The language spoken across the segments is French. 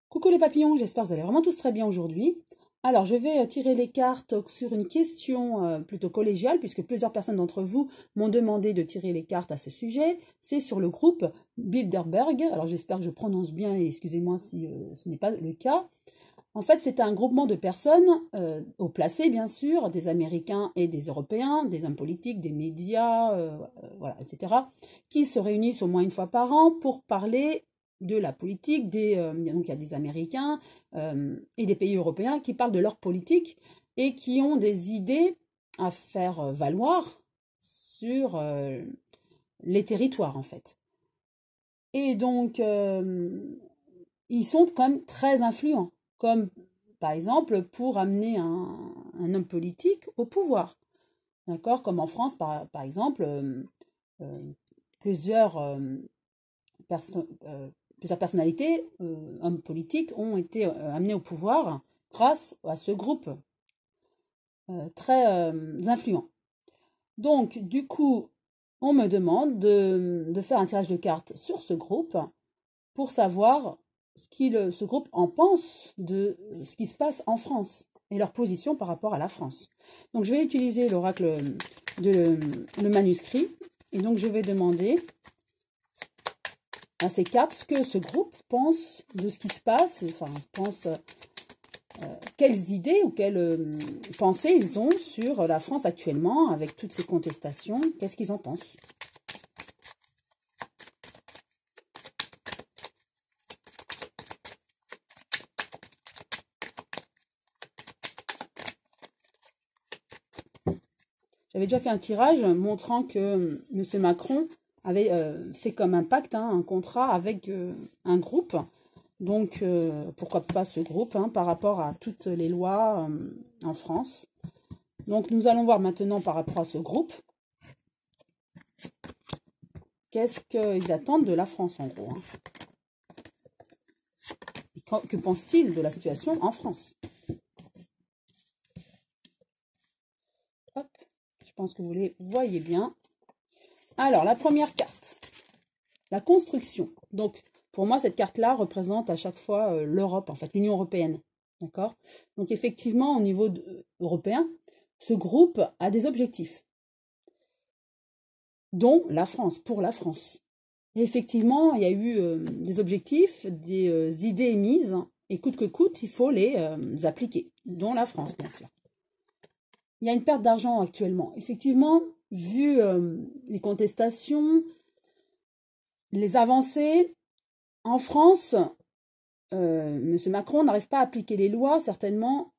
Coucou les papillons, j'espère que vous allez vraiment tous très bien aujourd'hui. Alors, je vais tirer les cartes sur une question plutôt collégiale, puisque plusieurs personnes d'entre vous m'ont demandé de tirer les cartes à ce sujet. C'est sur le groupe Bilderberg. Alors, j'espère que je prononce bien et excusez-moi si ce n'est pas le cas. En fait, c'est un groupement de personnes, haut placées bien sûr, des Américains et des Européens, des hommes politiques, des médias, voilà, etc., qui se réunissent au moins une fois par an pour parler de la politique. Donc il y a des Américains et des pays européens qui parlent de leur politique et qui ont des idées à faire valoir sur les territoires en fait. Et donc, ils sont quand même très influents, comme par exemple pour amener un homme politique au pouvoir. D'accord? Comme en France, par exemple, euh, plusieurs, plusieurs personnalités, hommes politiques, ont été amenés au pouvoir grâce à ce groupe très influent. Donc, du coup, on me demande de faire un tirage de cartes sur ce groupe pour savoir ce groupe en pense de ce qui se passe en France et leur position par rapport à la France. Donc, je vais utiliser l'oracle le manuscrit et donc je vais demander à ces cartes ce que ce groupe pense de ce qui se passe, enfin, pense quelles idées ou quelles pensées ils ont sur la France actuellement avec toutes ces contestations, qu'est-ce qu'ils en pensent. J'avais déjà fait un tirage montrant que M. Macron avait fait comme un pacte, un contrat avec un groupe. Donc, pourquoi pas ce groupe par rapport à toutes les lois en France. Donc, nous allons voir maintenant par rapport à ce groupe. Qu'est-ce qu'ils attendent de la France, en gros. Que pense-t-il de la situation en France? Hop, je pense que vous les voyez bien. Alors, la première carte, la construction. Donc, pour moi, cette carte-là représente à chaque fois l'Europe, en fait, l'Union européenne. D'accord? Donc, effectivement, au niveau européen, ce groupe a des objectifs, dont la France, pour la France. Et effectivement, il y a eu des objectifs, des idées émises, et coûte que coûte, il faut les appliquer, dont la France, bien sûr. Il y a une perte d'argent actuellement. Effectivement, vu les contestations, les avancées, en France, M. Macron n'arrive pas à appliquer les lois, certainement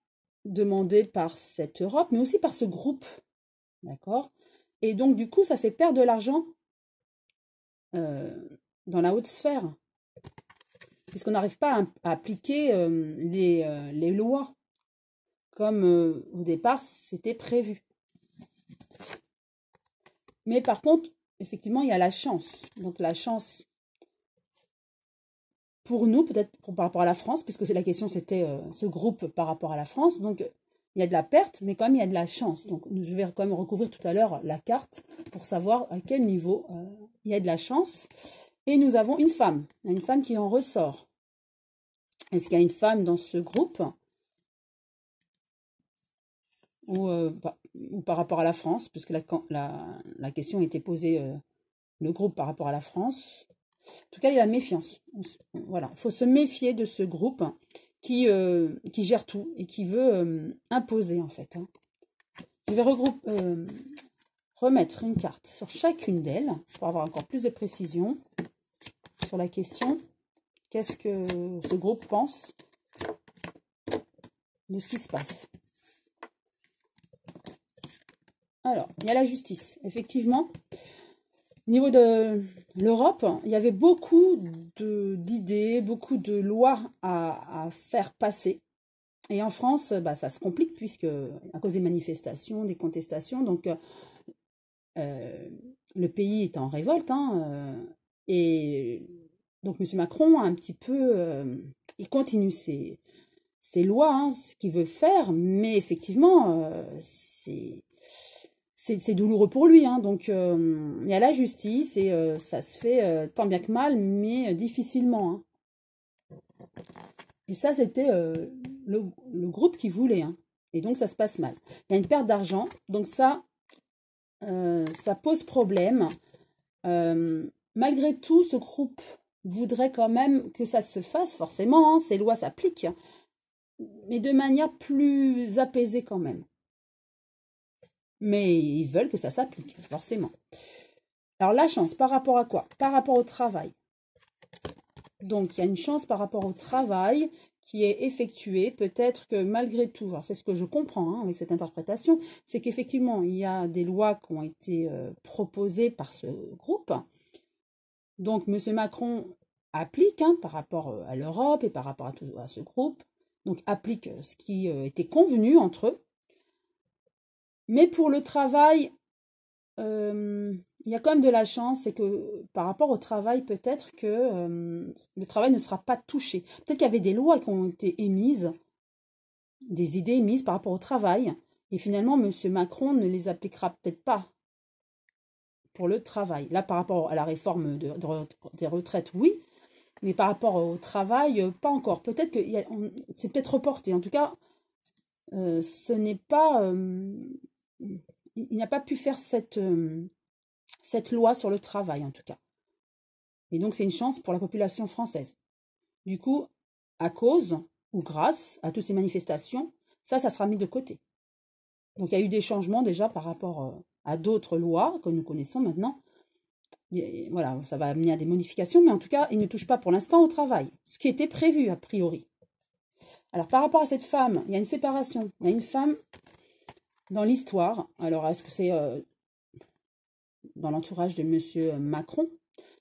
demandées par cette Europe, mais aussi par ce groupe. D'accord? Et donc, du coup, ça fait perdre de l'argent dans la haute sphère, puisqu'on n'arrive pas à appliquer les lois comme au départ c'était prévu. Mais par contre, effectivement, il y a la chance. Donc la chance pour nous, peut-être par rapport à la France, puisque la question c'était ce groupe par rapport à la France. Donc il y a de la perte, mais quand même il y a de la chance. Donc je vais quand même recouvrir tout à l'heure la carte pour savoir à quel niveau il y a de la chance. Et nous avons une femme qui en ressort. Est-ce qu'il y a une femme dans ce groupe ou par rapport à la France, puisque la question a été posée, le groupe par rapport à la France. En tout cas, il y a la méfiance. Voilà, il faut se méfier de ce groupe qui gère tout et qui veut imposer, en fait. Je vais remettre une carte sur chacune d'elles pour avoir encore plus de précision sur la question. Qu'est-ce que ce groupe pense de ce qui se passe? Alors, il y a la justice. Effectivement, au niveau de l'Europe, il y avait beaucoup d'idées, beaucoup de lois à faire passer. Et en France, ça se complique puisque à cause des manifestations, des contestations, donc le pays est en révolte. Et donc M. Macron a un petit peu, il continue ses lois, ce qu'il veut faire, mais effectivement, c'est douloureux pour lui. Donc, il y a la justice et ça se fait tant bien que mal, mais difficilement. Et ça, c'était le groupe qui voulait, hein. Et donc, ça se passe mal. Il y a une perte d'argent. Donc, ça pose problème. Malgré tout, ce groupe voudrait quand même que ça se fasse, forcément, hein, ces lois s'appliquent, mais de manière plus apaisée quand même. Mais ils veulent que ça s'applique, forcément. Alors la chance, par rapport à quoi? Par rapport au travail. Donc il y a une chance par rapport au travail qui est effectué. Peut-être que malgré tout, c'est ce que je comprends, hein, avec cette interprétation, c'est qu'effectivement, il y a des lois qui ont été proposées par ce groupe. Donc M. Macron applique, hein, par rapport à l'Europe et par rapport à ce groupe, donc applique ce qui était convenu entre eux. Mais pour le travail, il y a quand même de la chance, c'est que par rapport au travail, peut-être que le travail ne sera pas touché. Peut-être qu'il y avait des lois qui ont été émises, des idées émises par rapport au travail, et finalement, M. Macron ne les appliquera peut-être pas pour le travail. Là, par rapport à la réforme des retraites, oui, mais par rapport au travail, pas encore. Peut-être que c'est peut-être reporté. En tout cas, ce n'est pas... il n'a pas pu faire cette loi sur le travail, en tout cas. Et donc, c'est une chance pour la population française. Du coup, à cause ou grâce à toutes ces manifestations, ça sera mis de côté. Donc, il y a eu des changements déjà par rapport à d'autres lois que nous connaissons maintenant. Et voilà, ça va amener à des modifications, mais en tout cas, il ne touche pas pour l'instant au travail, ce qui était prévu a priori. Alors, par rapport à cette femme, il y a une séparation. Il y a une femme dans l'histoire. Alors, est-ce que c'est dans l'entourage de M. Macron?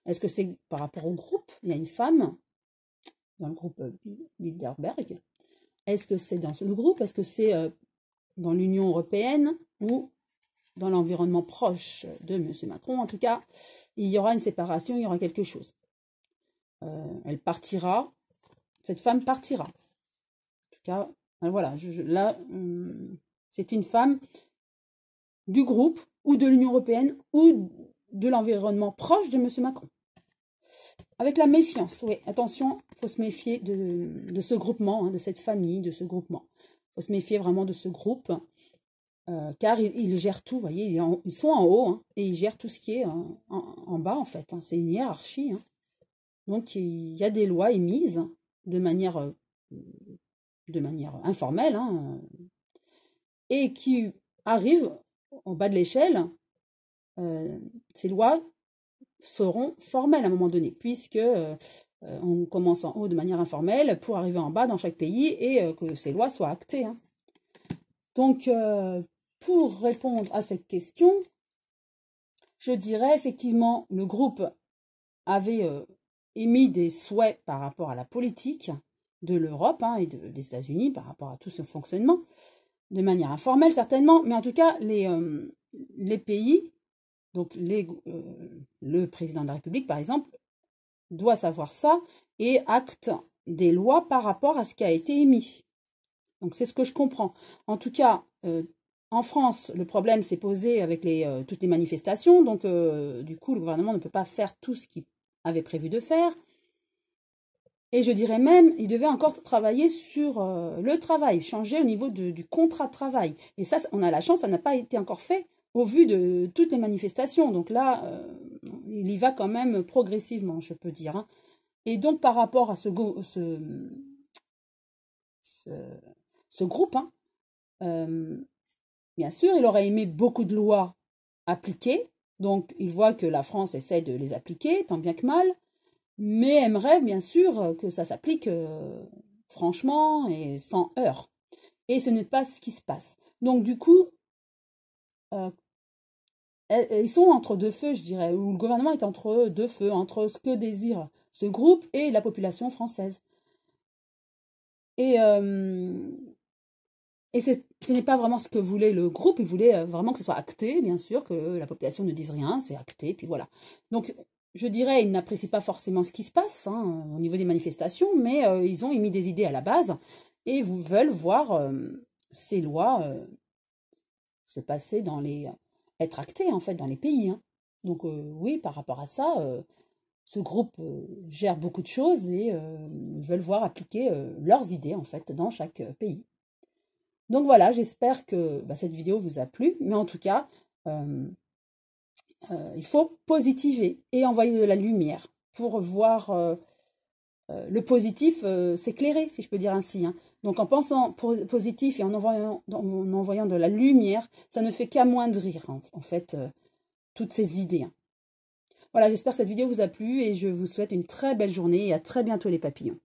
Est-ce que c'est par rapport au groupe? Il y a une femme dans le groupe Bilderberg. Est-ce que c'est dans le groupe? Est-ce que c'est dans l'Union européenne ou dans l'environnement proche de M. Macron? En tout cas, il y aura une séparation, il y aura quelque chose. Elle partira, cette femme partira. En tout cas, voilà, là, c'est une femme du groupe ou de l'Union européenne ou de l'environnement proche de M. Macron. Avec la méfiance, oui, attention, il faut se méfier de ce groupement, hein, de cette famille, de ce groupement. Il faut se méfier vraiment de ce groupe, car ils gèrent tout, vous voyez, ils sont en haut, hein, et ils gèrent tout ce qui est en bas, en fait. Hein, c'est une hiérarchie. Hein. Donc, il y a des lois émises de manière informelle, hein, et qui arrivent au bas de l'échelle. Ces lois seront formelles à un moment donné, puisque on commence en haut de manière informelle pour arriver en bas dans chaque pays et que ces lois soient actées. Hein. Donc, pour répondre à cette question, je dirais effectivement, le groupe avait émis des souhaits par rapport à la politique de l'Europe, hein, et des États-Unis par rapport à tout ce fonctionnement, de manière informelle certainement, mais en tout cas, les pays, donc le président de la République par exemple, doit savoir ça et acte des lois par rapport à ce qui a été émis. Donc c'est ce que je comprends. En tout cas, en France, le problème s'est posé avec toutes les manifestations, donc du coup, le gouvernement ne peut pas faire tout ce qu'il avait prévu de faire. Et je dirais même, il devait encore travailler sur le travail, changer au niveau du contrat de travail. Et ça, on a la chance, ça n'a pas été encore fait au vu de toutes les manifestations. Donc là, il y va quand même progressivement, je peux dire. Hein. Et donc, par rapport à ce groupe, hein, bien sûr, il aurait aimé beaucoup de lois appliquées. Donc, il voit que la France essaie de les appliquer, tant bien que mal. Mais aimerait, bien sûr, que ça s'applique franchement et sans heurts. Et ce n'est pas ce qui se passe. Donc, du coup, ils sont entre deux feux, je dirais, ou le gouvernement est entre deux feux, entre ce que désire ce groupe et la population française. Et ce n'est pas vraiment ce que voulait le groupe, il voulait vraiment que ce soit acté, bien sûr, que la population ne dise rien, c'est acté, puis voilà. Donc, je dirais, ils n'apprécient pas forcément ce qui se passe hein, au niveau des manifestations, mais ils ont émis des idées à la base et veulent voir ces lois se passer être actées, en fait, dans les pays. Hein. Donc, oui, par rapport à ça, ce groupe gère beaucoup de choses et veulent voir appliquer leurs idées en fait dans chaque pays. Donc voilà, j'espère que cette vidéo vous a plu, mais en tout cas, il faut positiver et envoyer de la lumière pour voir le positif s'éclairer, si je peux dire ainsi. Hein. Donc en pensant positif et en envoyant de la lumière, ça ne fait qu'amoindrir en fait toutes ces idées. Hein. Voilà, j'espère que cette vidéo vous a plu et je vous souhaite une très belle journée et à très bientôt les papillons.